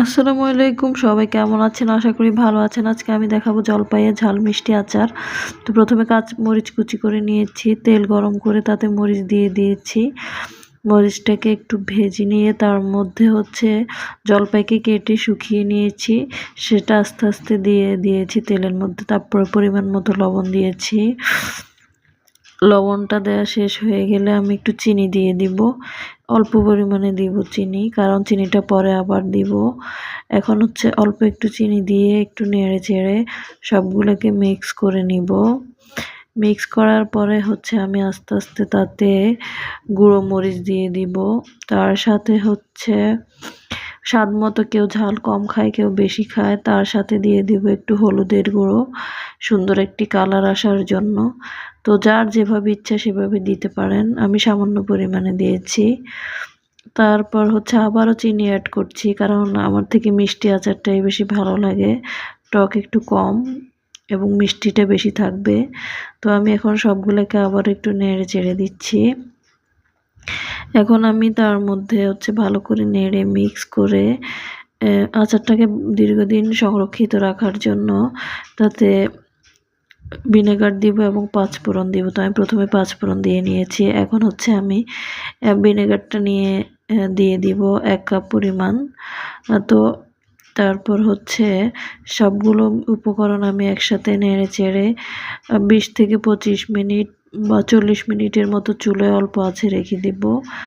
আসসালামু আলাইকুম, সবাই কেমন আছেন? আশা করি ভালো আছেন। আজকে আমি দেখাবো জলপাইয়ের ঝাল মিষ্টি আচার। তো প্রথমে মরিচ কুচি করে নিয়েছি, তেল গরম করে তাতে মরিচ দিয়ে দিয়েছি। মরিচটাকে একটু ভেজে নিয়ে তার মধ্যে জলপাইকে কেটে শুকিয়ে নিয়েছি, সেটা আস্তে আস্তে দিয়ে দিয়েছি তেলের মধ্যে। তারপর পরিমাণ মতো লবণ দিয়েছি। লবণটা দেওয়া শেষ হয়ে গেলে আমি একটু চিনি দিয়ে দিব। অল্প পরিমাণে দিব চিনি, কারণ চিনিটা পরে আবার দিব। এখন অল্প একটু চিনি দিয়ে একটু নেড়ে চেড়ে সবগুলোকে মিক্স করে নিব। মিক্স করার পরে আমি আস্তে আস্তে তাতে গুঁড়ো মরিচ দিয়ে দিব। তার সাথে স্বাদ মতো, কেউ ঝাল কম খায় কেউ বেশি খায়, তার সাথে দিয়ে দিব একটু হলুদের গুঁড়ো, সুন্দর একটি কালার আসার জন্য। তো যার যেভাবে ইচ্ছা সেভাবে দিতে পারেন, আমি সামান্য পরিমাণে দিয়েছি। তারপর আবারও চিনি অ্যাড করছি, কারণ আমার থেকে মিষ্টি আচারটাই বেশি ভালো লাগে। টক একটু কম এবং মিষ্টিটা বেশি থাকবে। তো আমি এখন সবগুলোকে আবার একটু নেড়ে চেড়ে দিচ্ছি। এখন আমি তার মধ্যে ভালো করে নেড়ে মিক্স করে আচারটাকে দীর্ঘদিন সংরক্ষিত রাখার জন্য তাতে ভিনেগার দিব এবং পাঁচফোড়ন দিব। তো আমি প্রথমে পাঁচফোড়ন দিয়ে নিয়েছি। এখন আমি ভিনেগারটা দিয়ে দিব 1 কাপ পরিমাণ। তো তারপর সবগুলো উপকরণ আমি একসাথে নেড়ে চেড়ে 20 থেকে 25 মিনিট বা 40 মিনিটের মতো চুলায় অল্প আঁচে রেখে দিব।